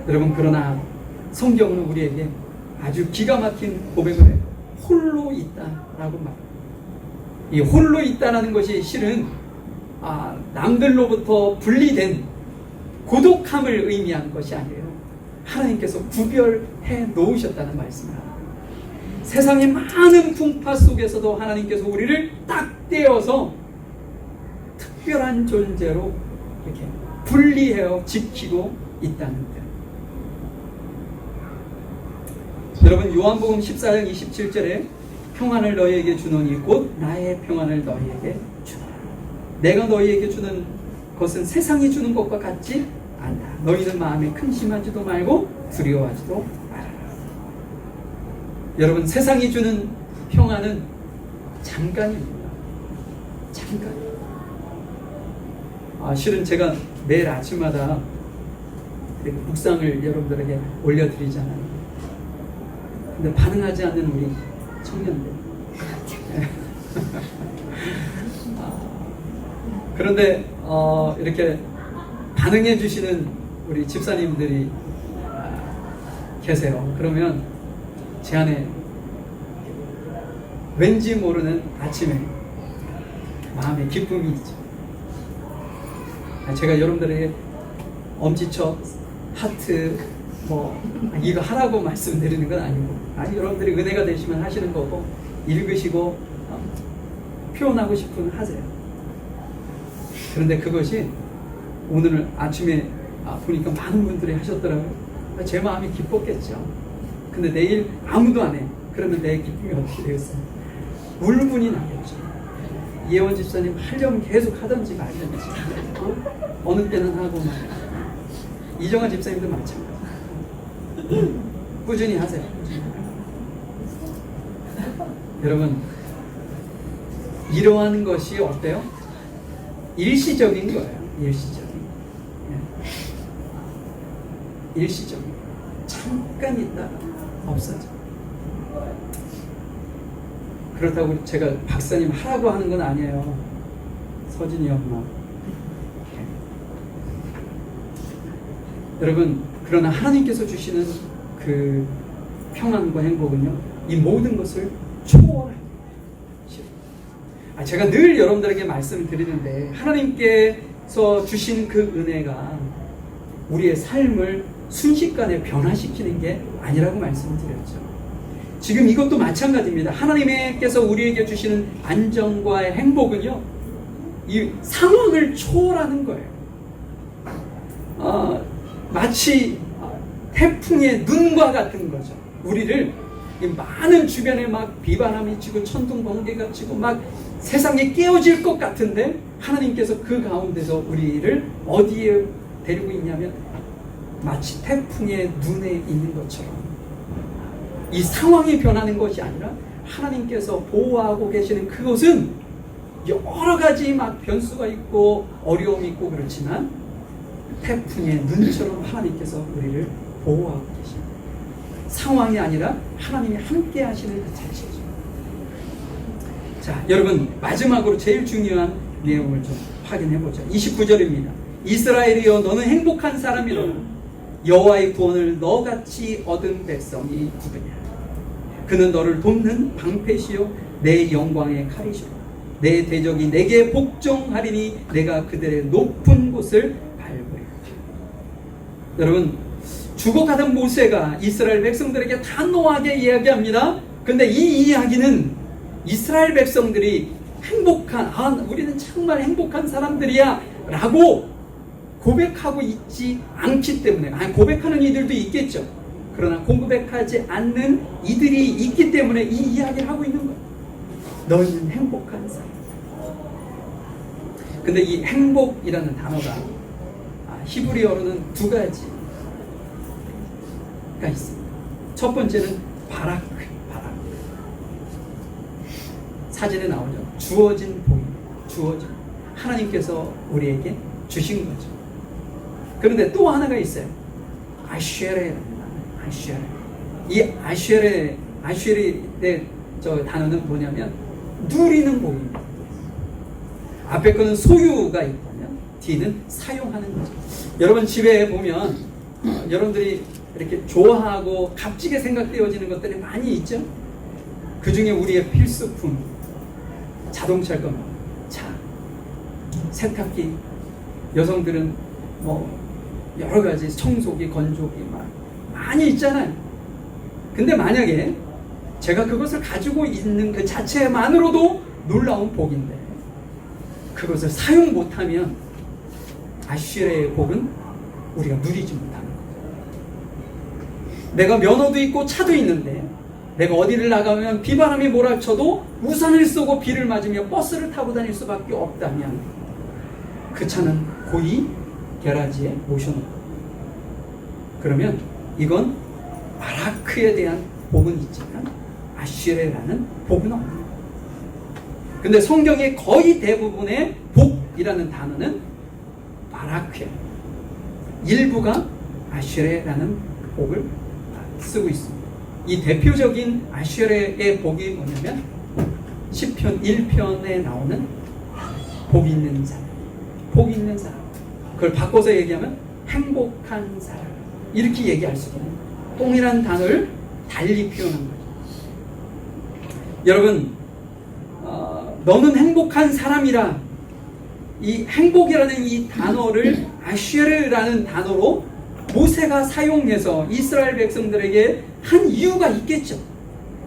여러분, 그러나 성경은 우리에게 아주 기가 막힌 고백을 해요. 홀로 있다라고 말합니다. 이 홀로 있다라는 것이 실은 남들로부터 분리된 고독함을 의미하는 것이 아니에요. 하나님께서 구별해 놓으셨다는 말씀을 합니다. 세상의 많은 풍파 속에서도 하나님께서 우리를 딱 떼어서 특별한 존재로 이렇게 분리해서 지키고 있다는 것. 여러분, 요한복음 14장 27절에 평안을 너희에게 주노니 곧 나의 평안을 너희에게 주노라. 내가 너희에게 주는 것은 세상이 주는 것과 같지 않다. 너희는 마음에 근심하지도 말고 두려워하지도 말아라. 여러분, 세상이 주는 평안은 잠깐입니다. 잠깐. 실은 제가 매일 아침마다 묵상을 여러분들에게 올려드리잖아요. 근데 반응하지 않는 우리 청년들. 그런데 이렇게 반응해 주시는 우리 집사님들이 계세요. 그러면 제 안에 왠지 모르는 아침에 마음의 기쁨이 있죠. 제가 여러분들에게 엄지척, 하트 이거 하라고 말씀드리는 건 아니고, 여러분들이 은혜가 되시면 하시는 거고, 읽으시고 표현하고 싶으면 하세요. 그런데 그것이 오늘 아침에 보니까 많은 분들이 하셨더라고요. 제 마음이 기뻤겠죠. 근데 내일 아무도 안 해. 그러면 내 기쁨이 어떻게 되겠어요? 울분이 나겠죠. 예원 집사님 하려면 계속 하든지 말든지, 어느 때는 하고 말이야. 이정아 집사님도 마찬가지. 꾸준히 하세요. 여러분, 이러한 것이 어때요? 일시적인 거예요. 일시적인. 일시적인. 잠깐 있다가 없어져. 그렇다고 제가 박사님 하라고 하는 건 아니에요. 서진이 엄마. 여러분, 그러나 하나님께서 주시는 그 평안과 행복은요, 이 모든 것을 초월합니다. 제가 늘 여러분들에게 말씀을 드리는데, 하나님께서 주신 그 은혜가 우리의 삶을 순식간에 변화시키는 게 아니라고 말씀을 드렸죠. 지금 이것도 마찬가지입니다. 하나님께서 우리에게 주시는 안정과 행복은요, 이 상황을 초월하는 거예요. 마치 태풍의 눈과 같은 거죠. 우리를 이 많은 주변에 막 비바람이 치고 천둥 번개가 치고 막 세상에 깨어질 것 같은데, 하나님께서 그 가운데서 우리를 어디에 데리고 있냐면 마치 태풍의 눈에 있는 것처럼, 이 상황이 변하는 것이 아니라 하나님께서 보호하고 계시는 그것은 여러 가지 막 변수가 있고 어려움이 있고 그렇지만 태풍의 눈처럼 하나님께서 우리를 보호하고 계십니다. 상황이 아니라 하나님이 함께 하시는 그 자체죠. 자, 여러분, 마지막으로 제일 중요한 내용을 좀 확인해 보죠. 29절입니다. 이스라엘이여, 너는 행복한 사람이로라. 여호와의 구원을 너같이 얻은 백성이 누구냐? 그는 너를 돕는 방패시요 내 영광의 칼이시로 내 대적이 내게 복종하리니 내가 그들의 높은 곳을 밟으리라. 여러분, 죽어가던 모세가 이스라엘 백성들에게 단호하게 이야기합니다. 근데 이 이야기는 이스라엘 백성들이 우리는 정말 행복한 사람들이야 라고 고백하고 있지 않기 때문에, 고백하는 이들도 있겠죠. 그러나 고백하지 않는 이들이 있기 때문에 이 이야기를 하고 있는 거예요. 너희는 행복한 사람. 근데 이 행복이라는 단어가 히브리어로는 두 가지가 있습니다. 첫 번째는 바라크. 사진에 나오죠. 주어진 복입니다. 주어진. 하나님께서 우리에게 주신 거죠. 그런데 또 하나가 있어요. 아쉐레입니다. 아쉐레. 이 아쉐레의 저 단어는 뭐냐면 누리는 복입니다. 앞에 거는 소유가 있다면 뒤는 사용하는 거죠. 여러분, 집에 보면 여러분들이 이렇게 좋아하고 값지게 생각되어지는 것들이 많이 있죠. 그 중에 우리의 필수품, 자동차일 겁니다. 차, 세탁기, 여성들은 뭐 여러 가지 청소기, 건조기 막 많이 있잖아요. 근데 만약에 제가 그것을 가지고 있는 그 자체만으로도 놀라운 복인데, 그것을 사용 못하면 아쉬레의 복은 우리가 누리지 못하는 거예요. 내가 면허도 있고 차도 있는데, 내가 어디를 나가면 비바람이 몰아쳐도 우산을 쓰고 비를 맞으며 버스를 타고 다닐 수밖에 없다면 그 차는 고이 게라지에 모셔놓고, 그러면 이건 바라크에 대한 복은 있지만 아쉬레라는 복은 없는 거예요. 근데 성경의 거의 대부분의 복이라는 단어는 바라크예요. 일부가 아쉬레라는 복을 쓰고 있습니다. 이 대표적인 아쉐레의 복이 뭐냐면 시편 1편에 나오는 복 있는 사람, 복 있는 사람. 그걸 바꿔서 얘기하면 행복한 사람, 이렇게 얘기할 수 있는 동일한 단어를 달리 표현한 거죠. 여러분, 너는 행복한 사람이라, 이 행복이라는 이 단어를 아쉐르라는 단어로 모세가 사용해서 이스라엘 백성들에게 한 이유가 있겠죠.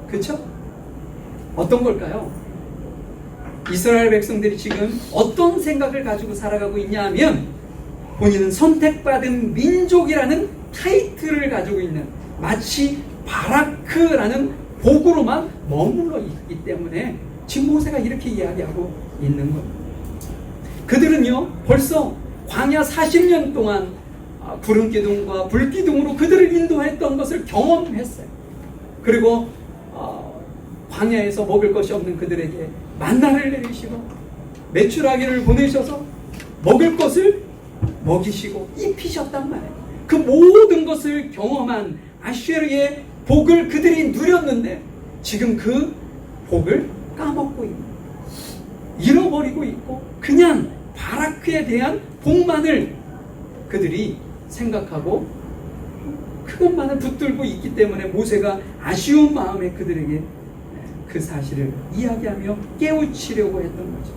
그렇죠? 어떤 걸까요? 이스라엘 백성들이 지금 어떤 생각을 가지고 살아가고 있냐 하면, 본인은 선택받은 민족이라는 타이틀을 가지고 있는, 마치 바라크라는 복으로만 머물러 있기 때문에 지금 모세가 이렇게 이야기하고 있는 겁니다. 그들은요 벌써 광야 40년 동안 구름 기둥과 불 기둥으로 그들을 인도했던 것을 경험했어요. 그리고 광야에서 먹을 것이 없는 그들에게 만나를 내리시고 메추라기를 보내셔서 먹을 것을 먹이시고 입히셨단 말이에요. 그 모든 것을 경험한 아슈에르의 복을 그들이 누렸는데 지금 그 복을 까먹고 있는, 잃어버리고 있고 그냥 바라크에 대한 복만을 그들이 생각하고 그것만을 붙들고 있기 때문에 모세가 아쉬운 마음에 그들에게 그 사실을 이야기하며 깨우치려고 했던 거죠.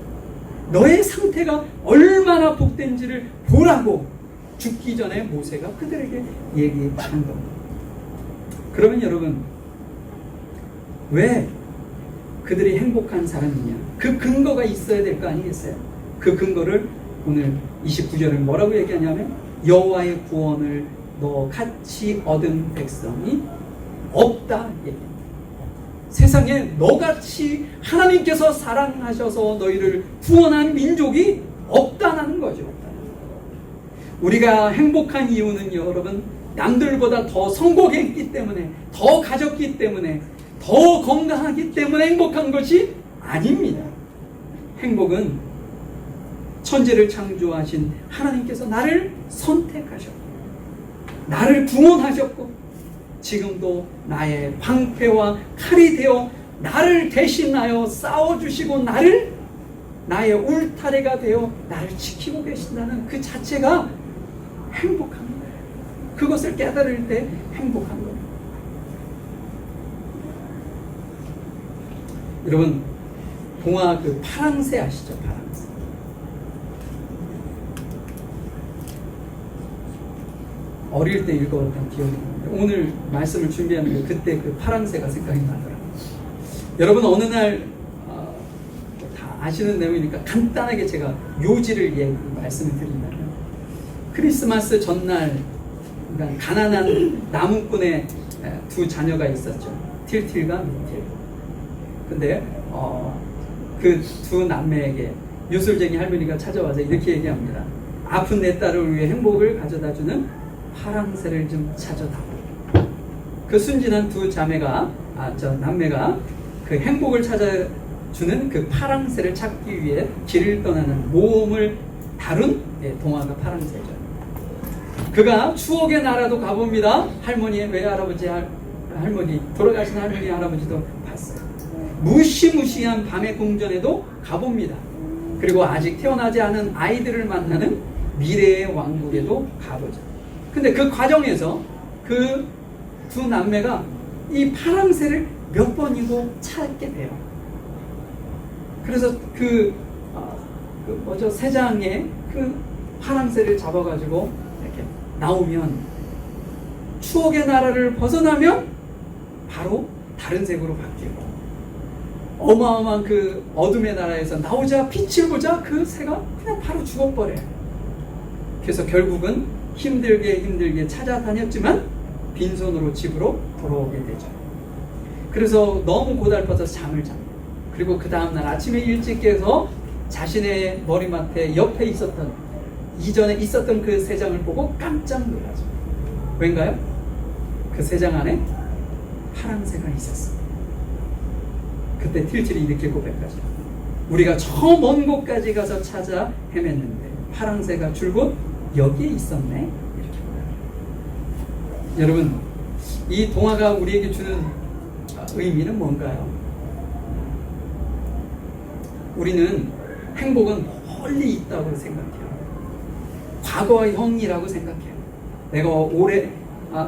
너의 상태가 얼마나 복된지를 보라고 죽기 전에 모세가 그들에게 얘기한 겁니다. 그러면 여러분, 왜 그들이 행복한 사람이냐? 그 근거가 있어야 될 거 아니겠어요? 그 근거를 오늘 29절은 뭐라고 얘기하냐면 여호와의 구원을 너 같이 얻은 백성이 없다 얘기합니다. 세상에 너같이 하나님께서 사랑하셔서 너희를 구원한 민족이 없다는 거죠. 우리가 행복한 이유는 여러분, 남들보다 더 성공했기 때문에, 더 가졌기 때문에, 더 건강하기 때문에 행복한 것이 아닙니다. 행복은 천지를 창조하신 하나님께서 나를 선택하셨고 나를 구원하셨고 지금도 나의 방패와 칼이 되어 나를 대신하여 싸워주시고 나의 울타리가 되어 나를 지키고 계신다는 그 자체가 행복한 거예요. 그것을 깨달을 때 행복한 거예요. 여러분, 동화 그 파랑새 아시죠? 파랑새. 어릴 때 읽어봤던 기억이 납니다. 오늘 말씀을 준비하는데 그때 그 파랑새가 생각이 나더라고요. 여러분, 어느 날 다 아시는 내용이니까 간단하게 제가 묘지를 말씀을 드린다면, 크리스마스 전날, 그러니까 가난한 나무꾼의 두 자녀가 있었죠. 틸틸과 민틸. 근데 그 두 남매에게 유술쟁이 할머니가 찾아와서 이렇게 얘기합니다. 아픈 내 딸을 위해 행복을 가져다주는 파랑새를 좀 찾아다오. 그 순진한 두 남매가 그 행복을 찾아주는 그 파랑새를 찾기 위해 길을 떠나는 모험을 다룬 동화가 파랑새죠. 그가 추억의 나라도 가봅니다. 할머니의 외할아버지, 할머니, 돌아가신 할머니, 할아버지도 봤어요. 무시무시한 밤의 궁전에도 가봅니다. 그리고 아직 태어나지 않은 아이들을 만나는 미래의 왕국에도 가보죠. 근데 그 과정에서 그 두 남매가 이 파랑새를 몇 번이고 찾게 돼요. 그래서 새장에 그 파랑새를 잡아가지고 이렇게 나오면 추억의 나라를 벗어나면 바로 다른 색으로 바뀌고, 어마어마한 그 어둠의 나라에서 나오자 빛을 보자 그 새가 그냥 바로 죽어버려요. 그래서 결국은 힘들게 찾아다녔지만 빈손으로 집으로 돌아오게 되죠. 그래서 너무 고달파서 잠을 잡니다. 그리고 그 다음날 아침에 일찍 깨서 자신의 머리맡에 옆에 이전에 있었던 그 새장을 보고 깜짝 놀라죠. 왠가요? 그 새장 안에 파랑새가 있었습니다. 그때 틸틸이 이렇게 고백하죠. 우리가 저 먼 곳까지 가서 찾아 헤맸는데 파랑새가 줄곧 여기에 있었네. 이렇게 고백합니다. 여러분, 이 동화가 우리에게 주는 의미는 뭔가요? 우리는 행복은 멀리 있다고 생각해요. 과거형이라고 생각해요.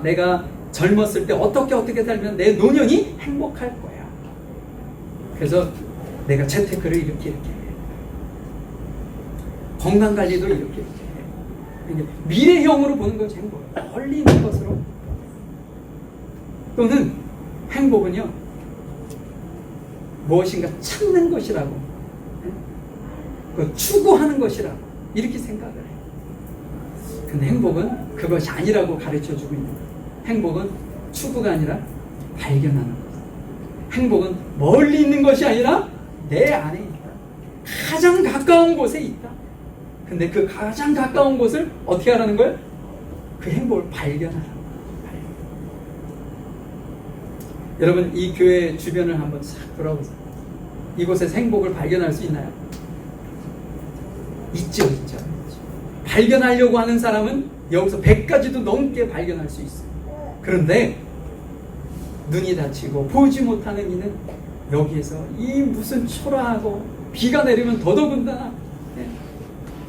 내가 젊었을 때 어떻게 살면 내 노년이 행복할 거야. 그래서 내가 재테크를 이렇게 해. 건강관리도 이렇게 해. 미래형으로 보는 것이 행복. 멀리 있는 것으로. 또는 행복은요, 무엇인가 찾는 것이라고, 추구하는 것이라고 이렇게 생각을 해요. 근데 행복은 그것이 아니라고 가르쳐주고 있는 거예요. 행복은 추구가 아니라 발견하는 거예요. 행복은 멀리 있는 것이 아니라 내 안에 있다. 가장 가까운 곳에 있다. 근데 그 가장 가까운 곳을 어떻게 하라는 거예요? 그 행복을 발견하라고. 여러분 이 교회 주변을 한번 싹 돌아보세요. 이곳에서 행복을 발견할 수 있나요? 있죠. 발견하려고 하는 사람은 여기서 100가지도 넘게 발견할 수 있어요. 그런데 눈이 다치고 보지 못하는 이는 여기에서 이 무슨 초라하고 비가 내리면 더더군다나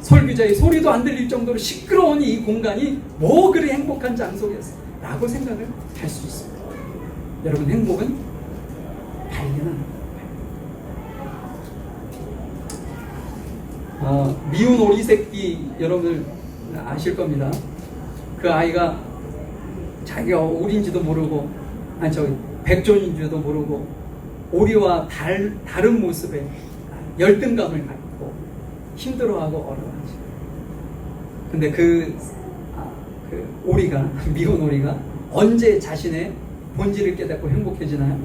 설교자의 소리도 안 들릴 정도로 시끄러운 이 공간이 뭐 그리 행복한 장소겠어 라고 생각을 할 수 있습니다. 여러분 행복은 발견하는 거예요. 미운 오리 새끼 여러분들 아실 겁니다. 그 아이가 자기가 오리인지도 모르고 백종인지도 모르고 오리와 다른 모습에 열등감을 갖고 힘들어하고 어려워하죠. 근데 그 오리가 미운 오리가 언제 자신의 본질을 깨닫고 행복해지나요?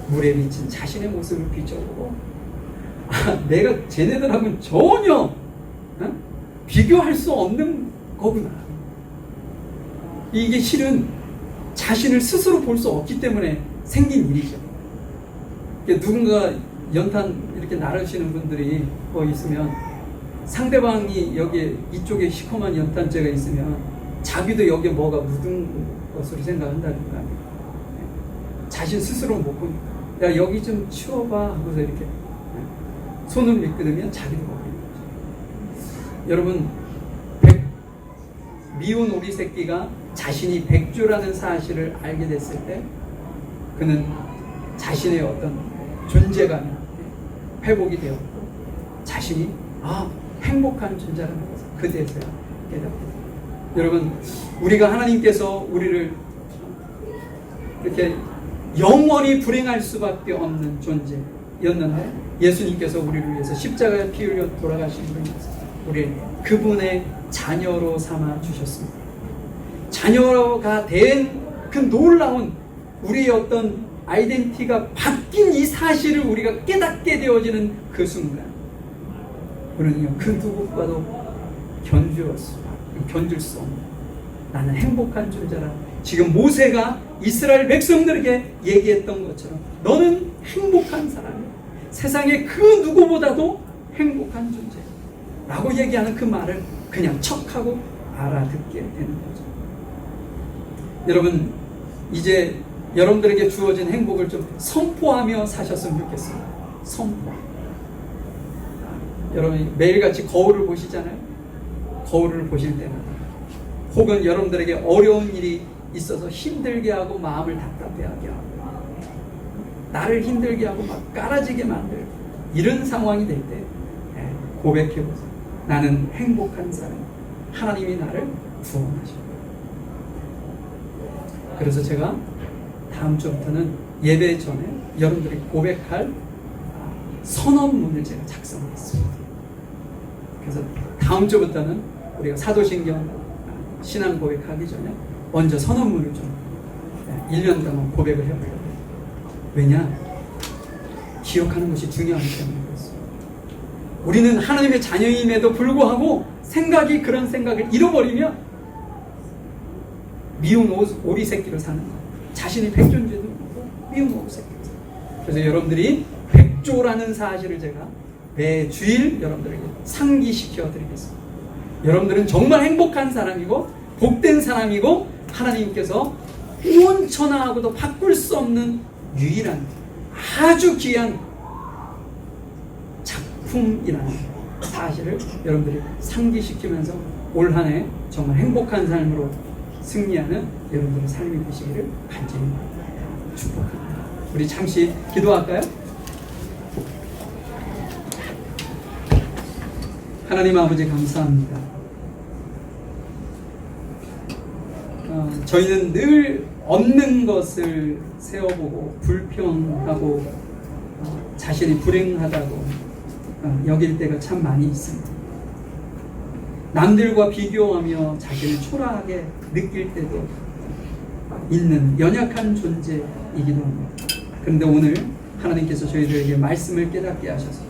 물에 비친 자신의 모습을 비춰보고 내가 쟤네들하고는 전혀 비교할 수 없는 거구나. 이게 실은 자신을 스스로 볼 수 없기 때문에 생긴 일이죠. 누군가 연탄 이렇게 나르시는 분들이 있으면 상대방이 여기에 이쪽에 시커먼 연탄재가 있으면 자기도 여기에 뭐가 묻은 것으로 생각한다니까. 자신 스스로 못 보니까 야 여기 좀 치워봐 하고서 이렇게 손을 미끄러면 자기도 못 보는 거죠. 여러분 미운 오리 새끼가 자신이 백조라는 사실을 알게 됐을 때 그는 자신의 어떤 존재감이 회복이 되었고 자신이 행복한 존재라는 것을 그때서야 깨닫게 됩니다. 여러분 우리가 하나님께서 우리를 이렇게 영원히 불행할 수밖에 없는 존재였는데 예수님께서 우리를 위해서 십자가에 피 흘려 돌아가신 분이어서 우리 그분의 자녀로 삼아 주셨습니다. 자녀가 된 그 놀라운 우리의 어떤 아이덴티티가 바뀐 이 사실을 우리가 깨닫게 되어지는 그 순간 우리는요 그 누구과도 견줄 수 없는 나는 행복한 존재라. 지금 모세가 이스라엘 백성들에게 얘기했던 것처럼 너는 행복한 사람이야. 세상에 그 누구보다도 행복한 존재 라고 얘기하는 그 말을 그냥 척하고 알아듣게 되는 거죠. 여러분 이제 여러분들에게 주어진 행복을 좀 선포하며 사셨으면 좋겠습니다. 선포. 여러분이 매일같이 거울을 보시잖아요. 거울을 보실 때마다 혹은 여러분들에게 어려운 일이 있어서 힘들게 하고 마음을 답답해하게 하고 나를 힘들게 하고 막 깔아지게 만들고 이런 상황이 될 때 고백해보세요. 나는 행복한 사람. 하나님이 나를 구원하십니다. 그래서 제가 다음 주부터는 예배 전에 여러분들이 고백할 선언문을 제가 작성했습니다. 그래서 다음 주부터는 우리가 사도신경 신앙 고백하기 전에 먼저 선언문을 좀 1년 동안 고백을 해보려고 해요. 왜냐? 기억하는 것이 중요하기 때문에 그렇습니다. 우리는 하나님의 자녀임에도 불구하고 그런 생각을 잃어버리면 미운 오리 새끼로 사는 거예요. 자신이 백조인 줄도 모르고 미운 오리 새끼로 사는 거예요. 그래서 여러분들이 백조라는 사실을 제가 매 주일 여러분들에게 상기시켜 드리겠습니다. 여러분들은 정말 행복한 사람이고 복된 사람이고 하나님께서 온 천하하고도 바꿀 수 없는 유일한 아주 귀한 작품이라는 사실을 여러분들이 상기시키면서 올 한 해 정말 행복한 삶으로 승리하는 여러분들의 삶이 되시기를 간절히 축복합니다. 우리 잠시 기도할까요? 하나님 아버지 감사합니다. 저희는 늘 없는 것을 세워보고 불평하고 자신이 불행하다고 여길 때가 참 많이 있습니다. 남들과 비교하며 자신을 초라하게 느낄 때도 있는 연약한 존재이기도 합니다. 그런데 오늘 하나님께서 저희들에게 말씀을 깨닫게 하셔서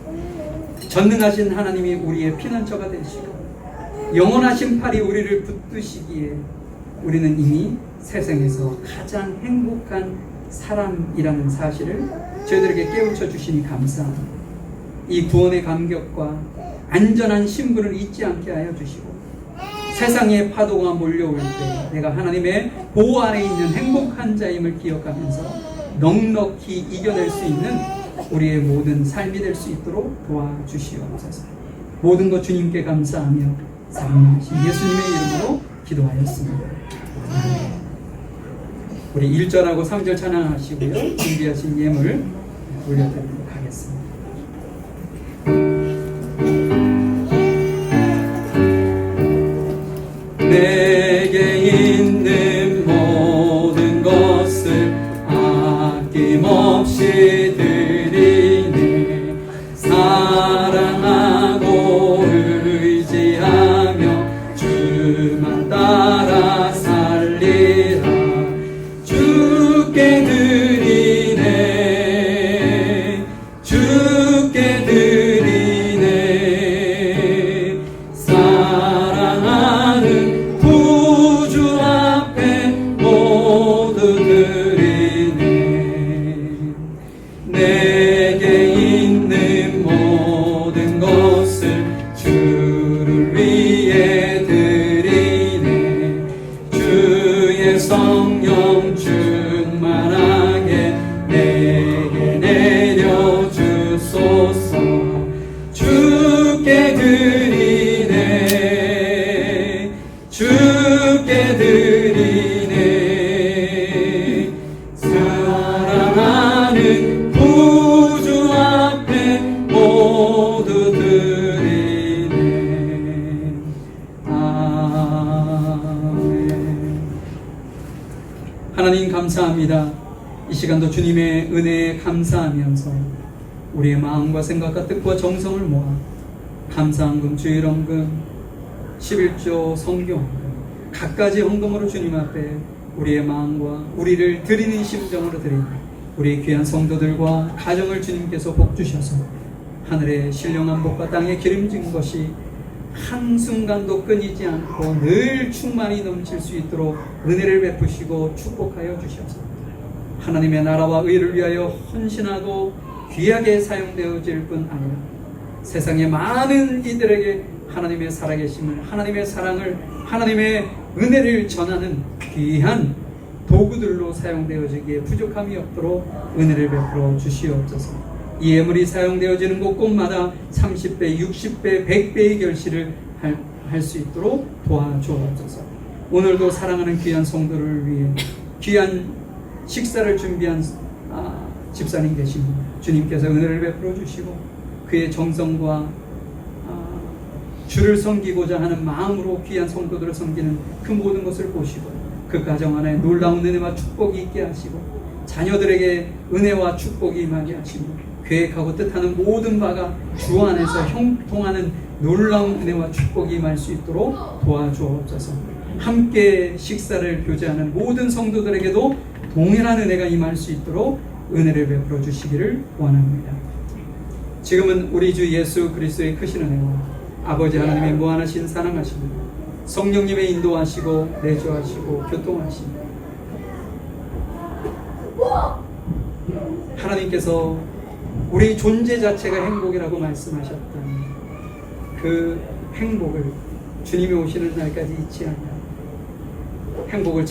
전능하신 하나님이 우리의 피난처가 되시고 영원하신 팔이 우리를 붙드시기에 우리는 이미 세상에서 가장 행복한 사람이라는 사실을 저희들에게 깨우쳐 주시니 감사합니다. 이 구원의 감격과 안전한 신분을 잊지 않게 하여 주시고 세상의 파도가 몰려올 때 내가 하나님의 보호 아래 있는 행복한 자임을 기억하면서 넉넉히 이겨낼 수 있는 우리의 모든 삶이 될 수 있도록 도와주시옵소서. 모든 것 주님께 감사하며 사랑하신 예수님의 이름으로 기도하였습니다. 우리 1절하고 3절 찬양하시고요. 준비하신 예물 올려드리도록 하겠습니다. 내게 있는 모든 것을 아낌없이 드리네. 사랑하고 의지하며 주만 따라 살리라. 주께 드리네. 주께 드리네. 사랑하는 구주 앞에 모두 드리네. 내게 있는 모든 것을 주를 위해 드리네. 주의 성령 충만하게 내게 내려주소서. 주께 드리네. 주께 드리네. 사랑하는 구주 앞에 모두 드리네. 아멘. 하나님 감사합니다. 이 시간도 주님의 은혜에 감사하면서 우리의 마음과 생각과 뜻과 정성을 모아 감사헌금, 주일헌금, 11조 성교헌금 갖가지 헌금으로 주님 앞에 우리의 마음과 우리를 드리는 심정으로 드리는 우리의 귀한 성도들과 가정을 주님께서 복주셔서 하늘의 신령한 복과 땅에 기름진 것이 한순간도 끊이지 않고 늘 충만히 넘칠 수 있도록 은혜를 베푸시고 축복하여 주셔서 하나님의 나라와 의를 위하여 헌신하고 귀하게 사용되어질 뿐 아니라 세상의 많은 이들에게 하나님의 살아계심을, 하나님의 사랑을, 하나님의 은혜를 전하는 귀한 도구들로 사용되어지기에 부족함이 없도록 은혜를 베풀어 주시옵소서. 이 예물이 사용되어지는 곳곳마다 30배, 60배, 100배의 결실을 할 수 있도록 도와주옵소서. 오늘도 사랑하는 귀한 성도를 위해 귀한 식사를 준비한 집사님 계십니다. 주님께서 은혜를 베풀어 주시고 그의 정성과 주를 섬기고자 하는 마음으로 귀한 성도들을 섬기는 그 모든 것을 보시고 그 가정 안에 놀라운 은혜와 축복이 있게 하시고 자녀들에게 은혜와 축복이 임하게 하시고 계획하고 뜻하는 모든 바가 주 안에서 형통하는 놀라운 은혜와 축복이 임할 수 있도록 도와주옵소서. 함께 식사를 교제하는 모든 성도들에게도 동일한 은혜가 임할 수 있도록 은혜를 베풀어 주시기를 원합니다. 지금은 우리 주 예수 그리스도의 크신 은혜와 아버지 하나님의 무한하신 사랑하심을 성령님의 인도하시고 내주하시고 교통하시고 하나님께서 우리 존재 자체가 행복이라고 말씀하셨던 그 행복을 주님이 오시는 날까지 잊지 아니하고 행복을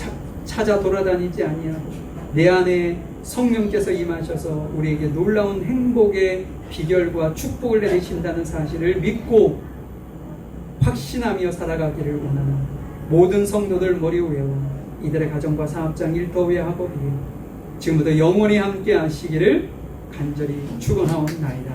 찾아 돌아다니지 아니하고 내 안에 성령께서 임하셔서 우리에게 놀라운 행복의 비결과 축복을 내리신다는 사실을 믿고 확신하며 살아가기를 원하는 모든 성도들 머리 위에와 이들의 가정과 사업장 일터위에 학업위에 지금부터 영원히 함께 하시기를 간절히 축원하옵나이다.